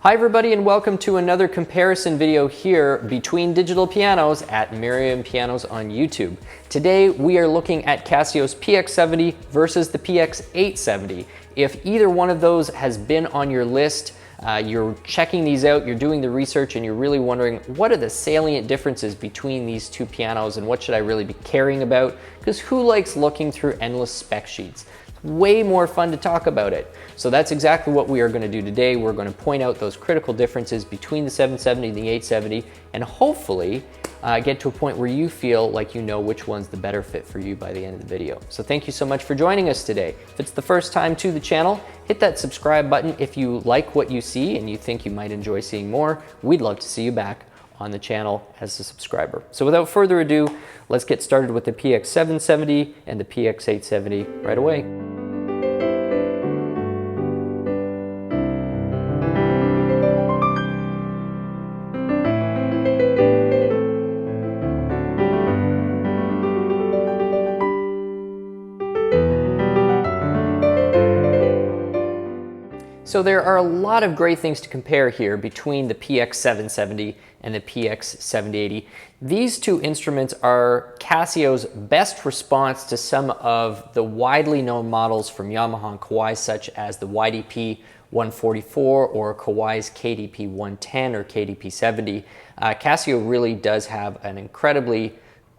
Hi everybody and welcome to another comparison video here between digital pianos at Merriam Pianos on YouTube. Today we are looking at Casio's PX70 versus the PX870. If either one of those has been on your list, you're checking these out, you're doing the research, and you're really wondering what are the salient differences between these two pianos and what should I really be caring about? Because who likes looking through endless spec sheets? Way more fun to talk about it. So that's exactly what we are going to do today. We're going to point out those critical differences between the 770 and the 870 and hopefully get to a point where you feel like you know which one's the better fit for you by the end of the video. So thank you so much for joining us today. If it's the first time to the channel, hit that subscribe button if you like what you see and you think you might enjoy seeing more. We'd love to see you back on the channel as a subscriber. So without further ado, let's get started with the PX770 and the PX870 right away. So there are a lot of great things to compare here between the PX770 and the PX780. These two instruments are Casio's best response to some of the widely known models from Yamaha and Kawai, such as the YDP 144 or Kawai's KDP 110 or KDP 70. Casio really does have an incredibly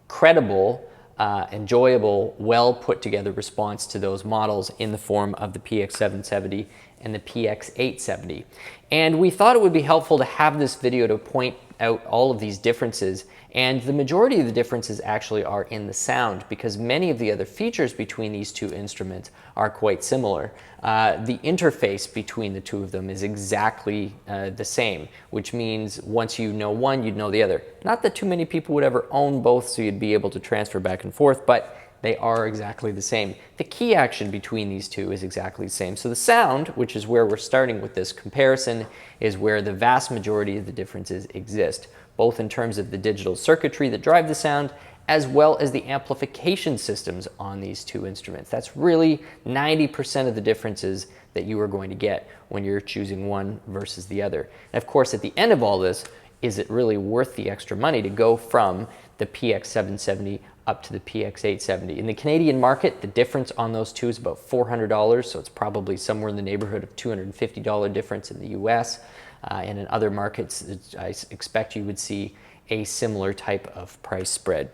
credible, enjoyable, well put together response to those models in the form of the PX770 and the PX870. And we thought it would be helpful to have this video to point out all of these differences, and the majority of the differences actually are in the sound because many of the other features between these two instruments are quite similar. The interface between the two of them is exactly the same, which means once you know one, you'd know the other. Not that too many people would ever own both, so you'd be able to transfer back and forth, but they are exactly the same. The key action between these two is exactly the same. So the sound, which is where we're starting with this comparison, is where the vast majority of the differences exist, both in terms of the digital circuitry that drive the sound, as well as the amplification systems on these two instruments. That's really 90% of the differences that you are going to get when you're choosing one versus the other. And of course, at the end of all this, is it really worth the extra money to go from the PX770 up to the PX870? In the Canadian market, the difference on those two is about $400, so it's probably somewhere in the neighborhood of $250 difference in the US. And in other markets, I expect you would see a similar type of price spread.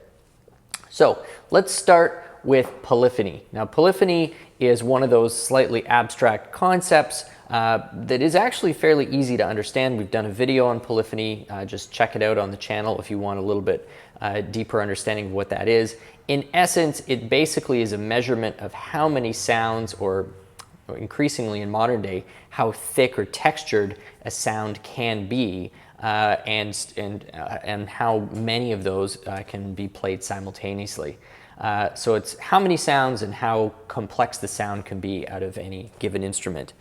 So let's start with polyphony. Now, polyphony is one of those slightly abstract concepts that is actually fairly easy to understand. We've done a video on polyphony. Just check it out on the channel if you want a little bit deeper understanding of what that is. In essence, it basically is a measurement of how many sounds, or increasingly in modern day, how thick or textured a sound can be, and how many of those can be played simultaneously. So it's how many sounds and how complex the sound can be out of any given instrument.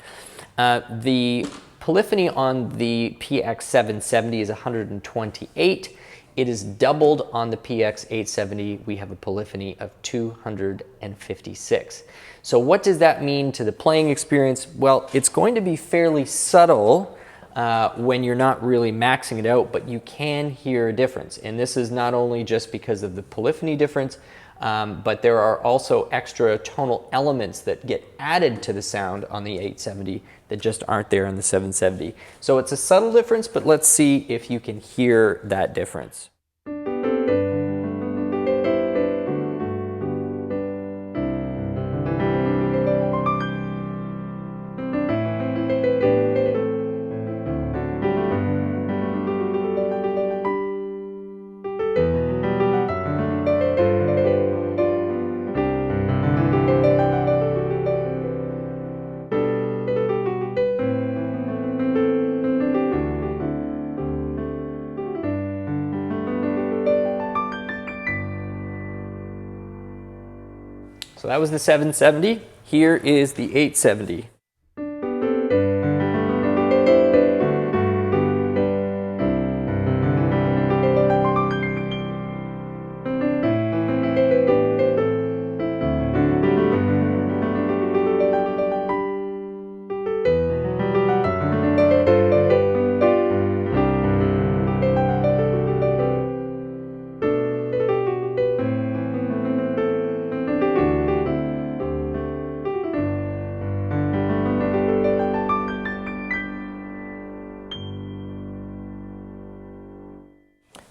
The polyphony on the PX770 is 128. It is doubled on the PX870. We have a polyphony of 256. So what does that mean to the playing experience? Well, it's going to be fairly subtle when you're not really maxing it out, but you can hear a difference. And this is not only just because of the polyphony difference, but there are also extra tonal elements that get added to the sound on the 870 that just aren't there on the 770. So it's a subtle difference, but let's see if you can hear that difference. So that was the 770. Here is the 870.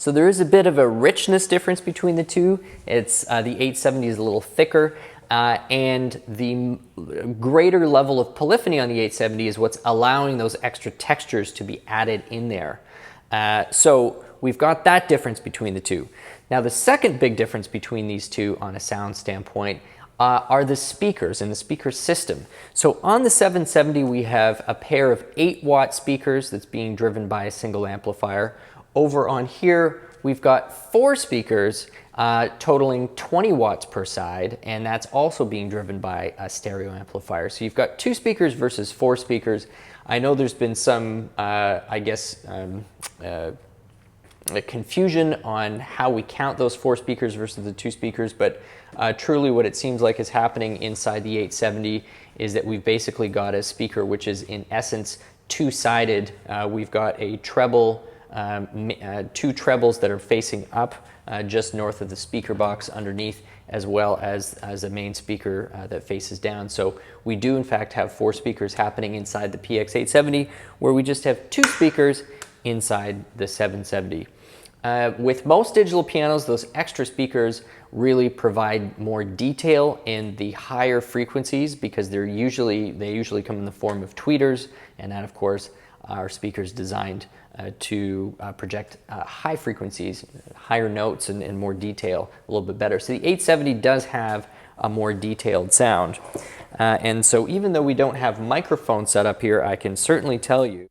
So there is a bit of a richness difference between the two. It's the 870 is a little thicker, and the greater level of polyphony on the 870 is what's allowing those extra textures to be added in there. So we've got that difference between the two. Now the second big difference between these two on a sound standpoint are the speakers and the speaker system. So on the 770 we have a pair of 8-watt speakers that's being driven by a single amplifier. Over on here we've got 4 speakers totaling 20 watts per side, and that's also being driven by a stereo amplifier. So you've got 2 speakers versus 4 speakers. I know there's been some, confusion on how we count those 4 speakers versus the 2 speakers, but truly what it seems like is happening inside the 870 is that we've basically got a speaker which is in essence 2-sided. We've got a treble, 2 trebles that are facing up just north of the speaker box underneath, as well as a main speaker that faces down. So we do in fact have 4 speakers happening inside the PX870, where we just have 2 speakers inside the 770. With most digital pianos, those extra speakers really provide more detail in the higher frequencies, because they usually come in the form of tweeters, and that of course are speakers designed to project high frequencies, higher notes, and more detail a little bit better. So the 870 does have a more detailed sound. And so even though we don't have microphones set up here, I can certainly tell you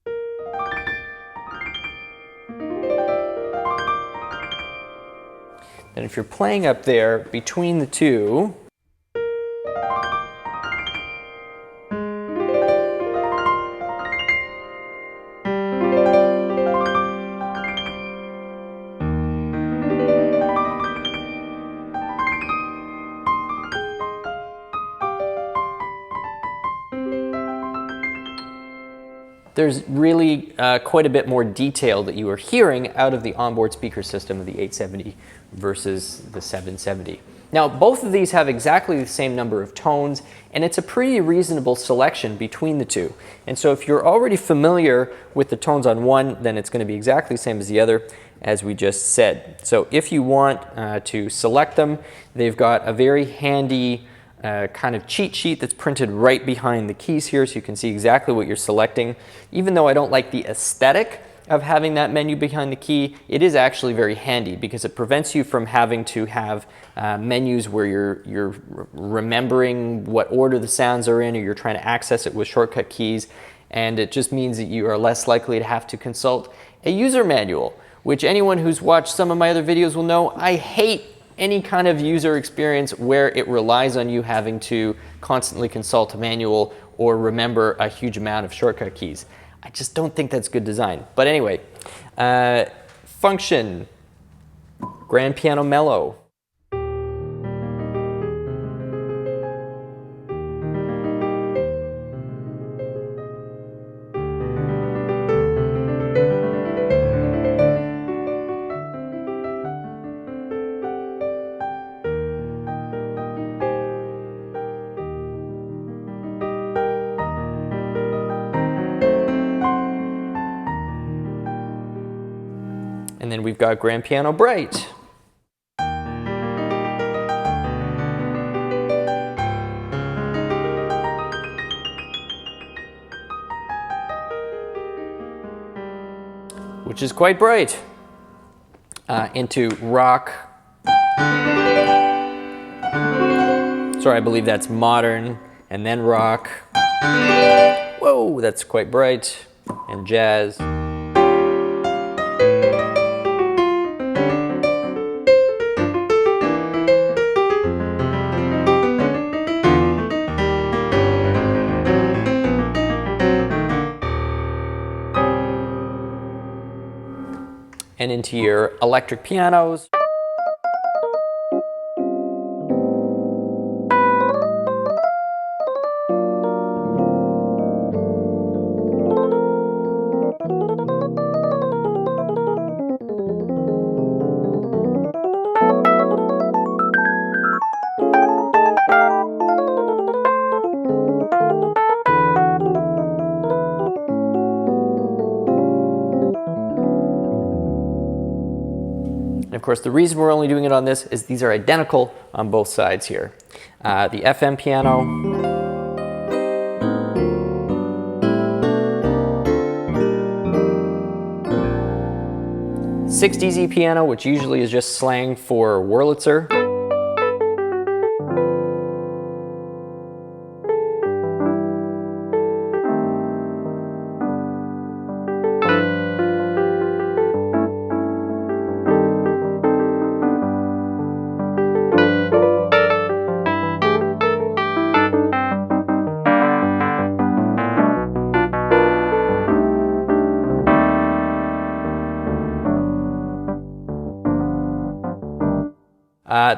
that if you're playing up there between the two, there's really quite a bit more detail that you are hearing out of the onboard speaker system of the 870 versus the 770. Now, both of these have exactly the same number of tones, and it's a pretty reasonable selection between the two. And so if you're already familiar with the tones on one, then it's going to be exactly the same as the other, as we just said. So if you want to select them, they've got a very handy kind of cheat sheet that's printed right behind the keys here, so you can see exactly what you're selecting. Even though I don't like the aesthetic of having that menu behind the key, it is actually very handy, because it prevents you from having to have menus where you're remembering what order the sounds are in, or you're trying to access it with shortcut keys, and it just means that you are less likely to have to consult a user manual, which anyone who's watched some of my other videos will know I hate any kind of user experience where it relies on you having to constantly consult a manual or remember a huge amount of shortcut keys. I just don't think that's good design. But anyway, function, grand piano mellow. And then we've got grand piano bright. Which is quite bright. Into rock. Sorry, I believe that's modern, and then rock. Whoa, that's quite bright. And jazz. And into your electric pianos. course, the reason we're only doing it on this is these are identical on both sides here. The FM piano, '60s piano, which usually is just slang for Wurlitzer.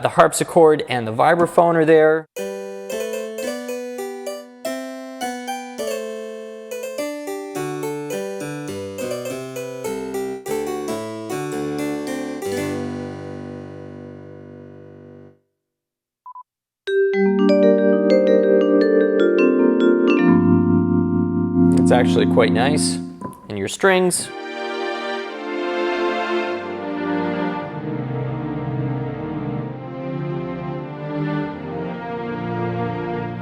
The harpsichord and the vibraphone are there. It's actually quite nice. And your strings.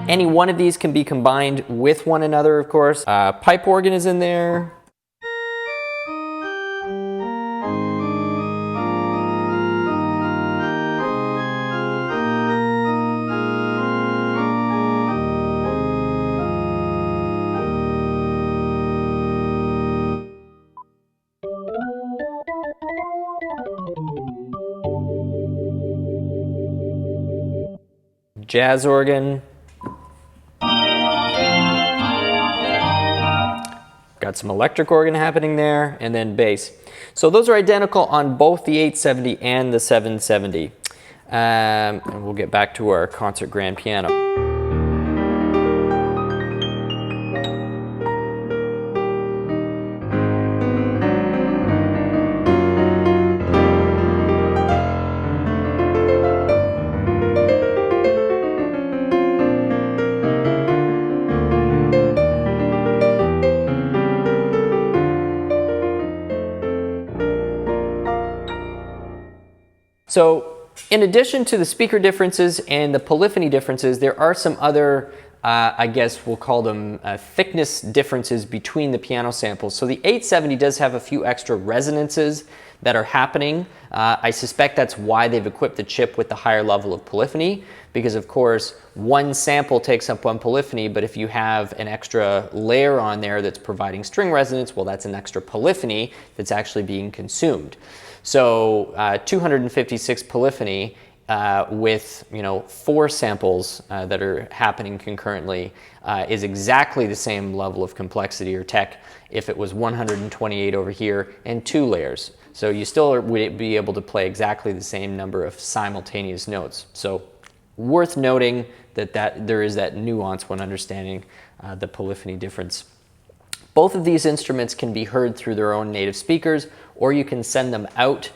Any one of these can be combined with one another, of course. Pipe organ is in there. Jazz organ. Got some electric organ happening there, and then bass. So those are identical on both the 870 and the 770. And we'll get back to our concert grand piano. So in addition to the speaker differences and the polyphony differences, there are some other, I guess we'll call them thickness differences between the piano samples. So the 870 does have a few extra resonances that are happening. I suspect that's why they've equipped the chip with the higher level of polyphony, because of course one sample takes up one polyphony, but if you have an extra layer on there that's providing string resonance, well, that's an extra polyphony that's actually being consumed. So 256 polyphony with 4 samples that are happening concurrently is exactly the same level of complexity or tech if it was 128 over here and 2 layers. So you still would be able to play exactly the same number of simultaneous notes. So worth noting that there is that nuance when understanding the polyphony difference. Both of these instruments can be heard through their own native speakers, or you can send them out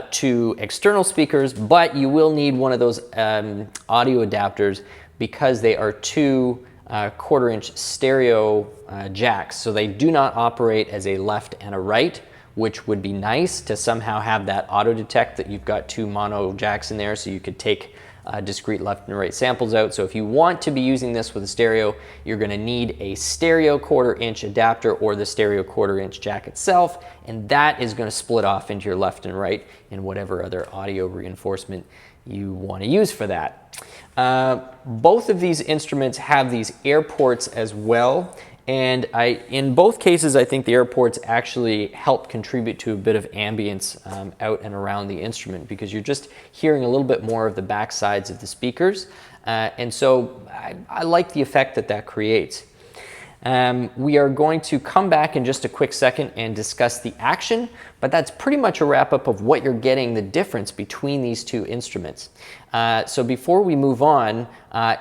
to external speakers, but you will need one of those audio adapters because they are 2 1/4-inch stereo jacks. So they do not operate as a left and a right, which would be nice to somehow have that auto detect that you've got 2 mono jacks in there, so you could take discrete left and right samples out. So if you want to be using this with a stereo, you're going to need a stereo 1/4-inch adapter or the stereo 1/4-inch jack itself, and that is going to split off into your left and right and whatever other audio reinforcement you want to use for that. Both of these instruments have these air ports as well, and in both cases I think the air ports actually help contribute to a bit of ambience out and around the instrument, because you're just hearing a little bit more of the back sides of the speakers, and so I like the effect that creates. We are going to come back in just a quick second and discuss the action, but that's pretty much a wrap-up of what you're getting the difference between these 2 instruments. So before we move on,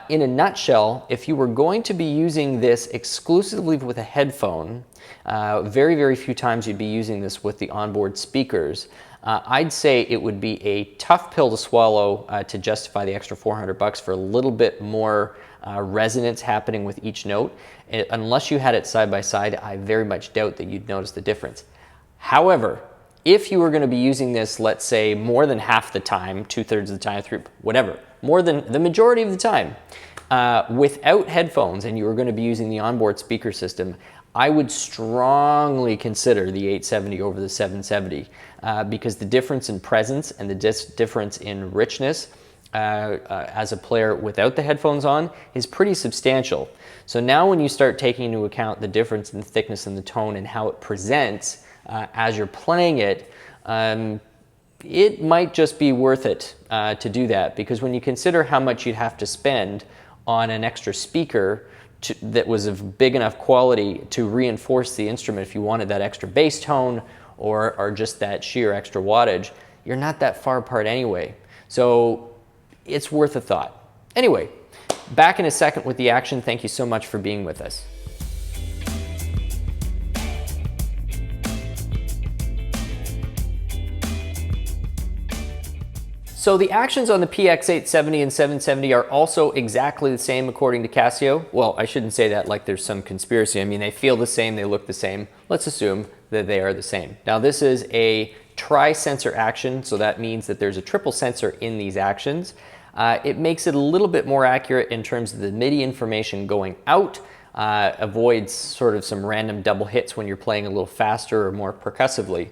in a nutshell, if you were going to be using this exclusively with a headphone, very, very few times you'd be using this with the onboard speakers. I'd say it would be a tough pill to swallow to justify the extra $400 for a little bit more resonance happening with each note. Unless you had it side by side, I very much doubt that you'd notice the difference. However, if you were going to be using this, let's say more than half the time, 2/3 of the time, whatever, more than the majority of the time, without headphones, and you were going to be using the onboard speaker system, I would strongly consider the 870 over the 770 because the difference in presence and the difference in richness as a player without the headphones on is pretty substantial. So now when you start taking into account the difference in the thickness and the tone and how it presents as you're playing it, it might just be worth it to do that, because when you consider how much you'd have to spend on an extra speaker that was of big enough quality to reinforce the instrument, if you wanted that extra bass tone or just that sheer extra wattage, you're not that far apart anyway. So it's worth a thought. Anyway, back in a second with the action. Thank you so much for being with us. So the actions on the PX870 and 770 are also exactly the same according to Casio. Well, I shouldn't say that like there's some conspiracy. I mean, they feel the same, they look the same. Let's assume that they are the same. Now this is a tri-sensor action, so that means that there's a triple sensor in these actions. It makes it a little bit more accurate in terms of the MIDI information going out, avoids sort of some random double hits when you're playing a little faster or more percussively.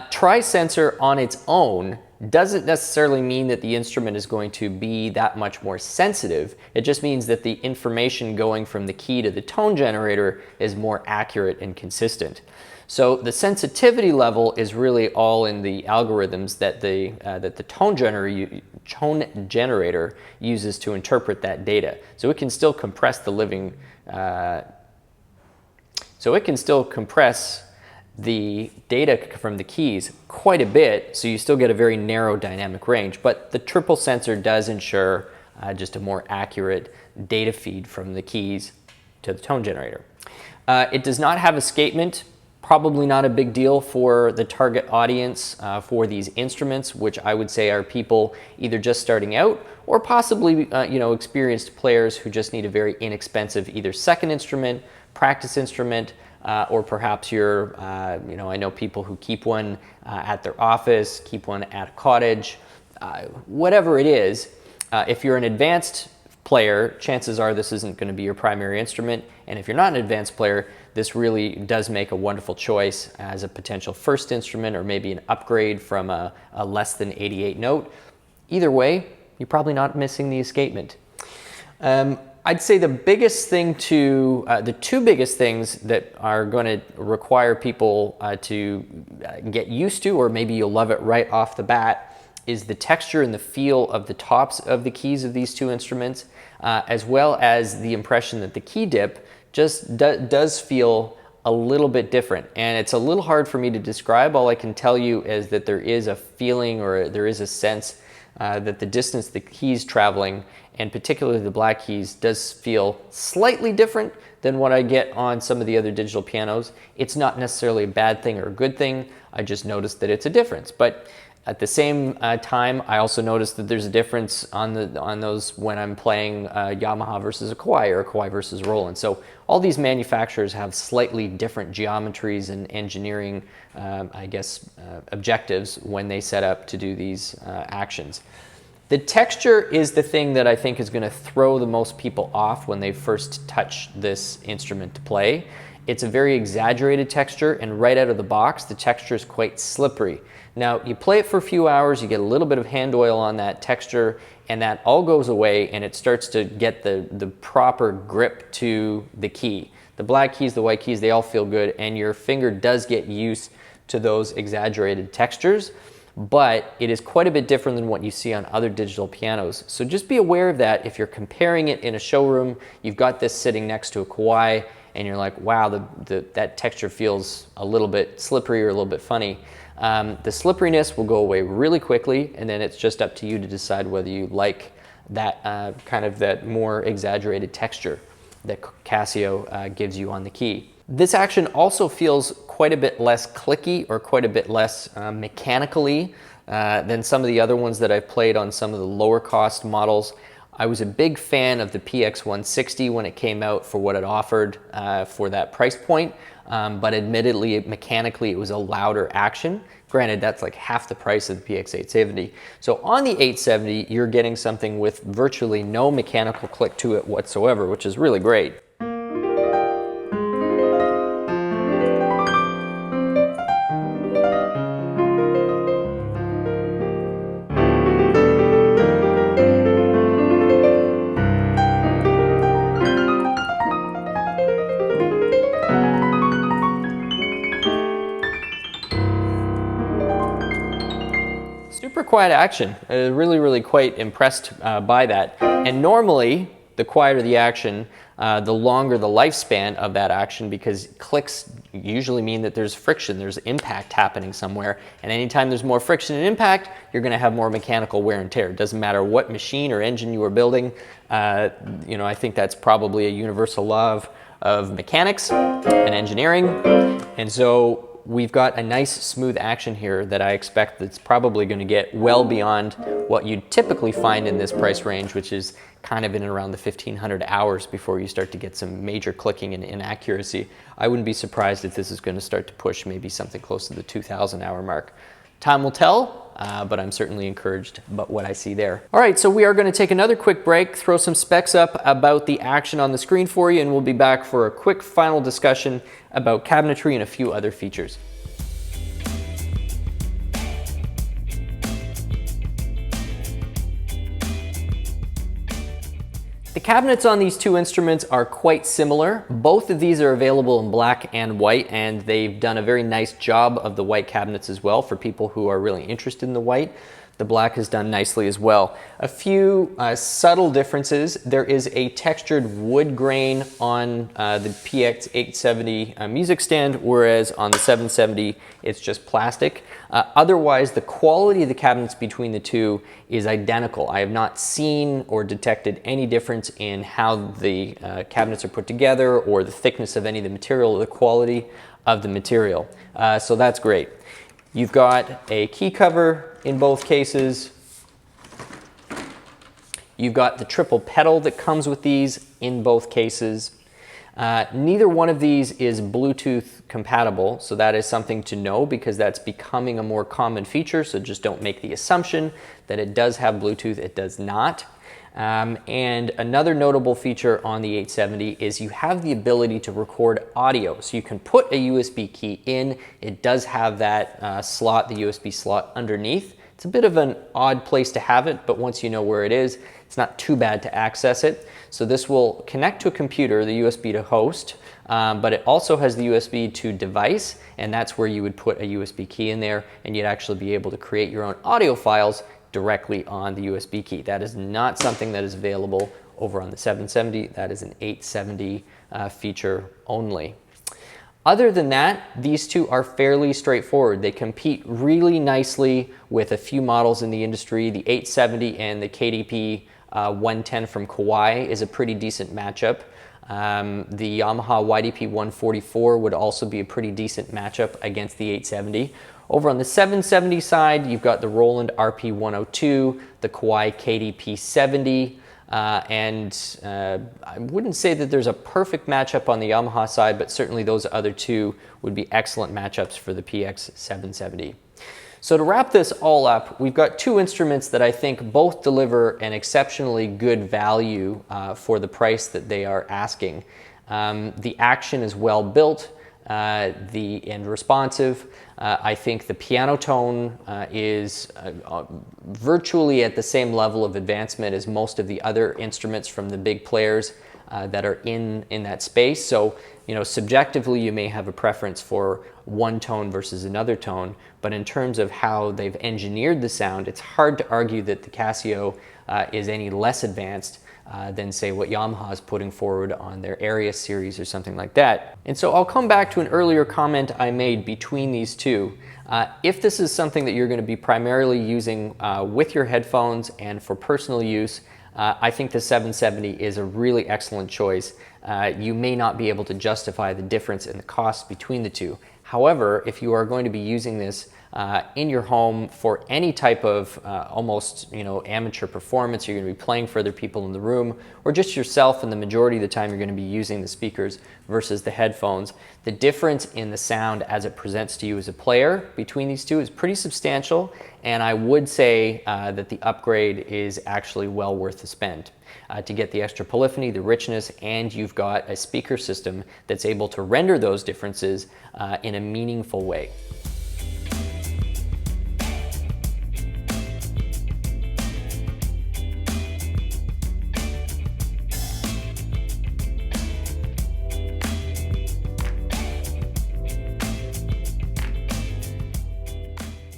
Tri-sensor on its own doesn't necessarily mean that the instrument is going to be that much more sensitive. It just means that the information going from the key to the tone generator is more accurate and consistent. So the sensitivity level is really all in the algorithms that the tone generator uses to interpret that data. So it can still compress the data from the keys quite a bit, so you still get a very narrow dynamic range, but the triple sensor does ensure just a more accurate data feed from the keys to the tone generator. It does not have escapement, probably not a big deal for the target audience for these instruments, which I would say are people either just starting out or possibly experienced players who just need a very inexpensive either second instrument, practice instrument, or perhaps you're, I know people who keep one at their office, keep one at a cottage, whatever it is. If you're an advanced player, chances are this isn't going to be your primary instrument. And if you're not an advanced player, this really does make a wonderful choice as a potential first instrument or maybe an upgrade from a less than 88 note. Either way, you're probably not missing the escapement. I'd say the biggest thing the two biggest things that are going to require people to get used to, or maybe you'll love it right off the bat, is the texture and the feel of the tops of the keys of these two instruments, as well as the impression that the key dip just does feel a little bit different. And it's a little hard for me to describe. All I can tell you is that there is a feeling, or there is a sense that the distance the keys traveling, and particularly the black keys, does feel slightly different than what I get on some of the other digital pianos. It's not necessarily a bad thing or a good thing. I just noticed that it's a difference. But at the same time, I also noticed that there's a difference on those when I'm playing Yamaha versus a Kawai, or a Kawai versus Roland. So all these manufacturers have slightly different geometries and engineering, objectives when they set up to do these actions. The texture is the thing that I think is going to throw the most people off when they first touch this instrument to play. It's a very exaggerated texture, and right out of the box, the texture is quite slippery. Now, you play it for a few hours, you get a little bit of hand oil on that texture, and that all goes away, and it starts to get the proper grip to the key. The black keys, the white keys, they all feel good, and your finger does get used to those exaggerated textures, but it is quite a bit different than what you see on other digital pianos. So just be aware of that. If you're comparing it in a showroom, you've got this sitting next to a Kawai, and you're like, wow, that texture feels a little bit slippery or a little bit funny. The slipperiness will go away really quickly, and then it's just up to you to decide whether you like that kind of that more exaggerated texture that Casio gives you on the key. This action also feels quite a bit less clicky, or quite a bit less mechanically than some of the other ones that I've played on some of the lower cost models. I was a big fan of the PX160 when it came out for what it offered for that price point, but admittedly, mechanically, it was a louder action. Granted, that's like half the price of the PX870. So on the 870, you're getting something with virtually no mechanical click to it whatsoever, which is really great. Super quiet action. Really quite impressed by that. And normally, the quieter the action, the longer the lifespan of that action, because clicks usually mean that there's friction, there's impact happening somewhere. And anytime there's more friction and impact, you're going to have more mechanical wear and tear. It doesn't matter what machine or engine you are building. You know, I think that's probably a universal law of mechanics and engineering. And so we've got a nice smooth action here that I expect that's probably going to get well beyond what you'd typically find in this price range, which is kind of in and around the 1500 hours before you start to get some major clicking and inaccuracy. I wouldn't be surprised if this is going to start to push maybe something close to the 2000 hour mark. Time will tell, but I'm certainly encouraged by what I see there. All right, so we are going to take another quick break, throw some specs up about the action on the screen for you, and we'll be back for a quick final discussion about cabinetry and a few other features. The cabinets on these two instruments are quite similar. Both of these are available in black and white, and they've done a very nice job of the white cabinets as well for people who are really interested in the white. The black is done nicely as well. A few subtle differences. There is a textured wood grain on the PX870 music stand, whereas on the 770 it's just plastic. Otherwise, the quality of the cabinets between the two is identical. I have not seen or detected any difference in how the cabinets are put together, or the thickness of any of the material, or the quality of the material. So that's great. You've got a key cover in both cases. You've got the triple pedal that comes with these in both cases. Neither one of these is Bluetooth compatible, so that is something to know because that's becoming a more common feature, so just don't make the assumption that it does have Bluetooth. It does not. And another notable feature on the 870 is you have the ability to record audio. So you can put a USB key in. It does have that slot, the USB slot underneath. It's a bit of an odd place to have it, but once you know where it is, it's not too bad to access it. So this will connect to a computer, the USB to host, but it also has the USB to device, and that's where you would put a USB key in there, and you'd actually be able to create your own audio files directly on the USB key. That is not something that is available over on the 770. That is an 870 feature only. Other than that, these two are fairly straightforward. They compete really nicely with a few models in the industry. The 870 and the KDP 110 from Kawai is a pretty decent matchup. The Yamaha YDP 144 would also be a pretty decent matchup against the 870. Over on the 770 side, you've got the Roland RP 102, the Kawai KDP 70, and I wouldn't say that there's a perfect matchup on the Yamaha side, but certainly those other two would be excellent matchups for the PX770. So to wrap this all up, we've got two instruments that I think both deliver an exceptionally good value for the price that they are asking. The action is well built and responsive. I think the piano tone is virtually at the same level of advancement as most of the other instruments from the big players that are in that space. So, you know, subjectively you may have a preference for one tone versus another tone, but in terms of how they've engineered the sound, it's hard to argue that the Casio is any less advanced than, say, what Yamaha is putting forward on their Area series or something like that. And so I'll come back to an earlier comment I made between these two. If this is something that you're going to be primarily using with your headphones and for personal use, I think the 770 is a really excellent choice. you may not be able to justify the difference in the cost between the two. However, if you are going to be using this in your home for any type of almost amateur performance, you're going to be playing for other people in the room, or just yourself, and the majority of the time you're going to be using the speakers versus the headphones, the difference in the sound as it presents to you as a player between these two is pretty substantial, and I would say that the upgrade is actually well worth the spend. To get the extra polyphony, the richness, and you've got a speaker system that's able to render those differences in a meaningful way.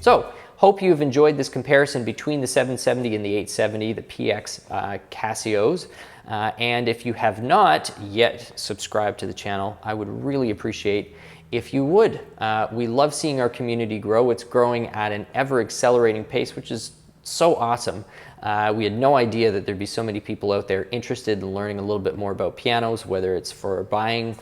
So, hope you've enjoyed this comparison between the 770 and the 870, the PX Casios. And if you have not yet subscribed to the channel, I would really appreciate if you would. We love seeing our community grow. It's growing at an ever accelerating pace, which is so awesome. We had no idea that there'd be so many people out there interested in learning a little bit more about pianos, whether it's for a buying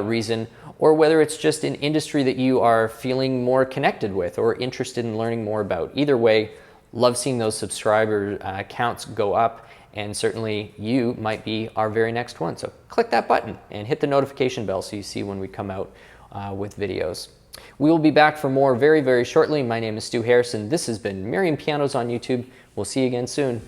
reason or whether it's just an industry that you are feeling more connected with or interested in learning more about. Either way, love seeing those subscriber counts go up, and certainly you might be our very next one. So click that button and hit the notification bell so you see when we come out with videos. We will be back for more very, very shortly. My name is Stu Harrison. This has been Merriam Pianos on YouTube. We'll see you again soon.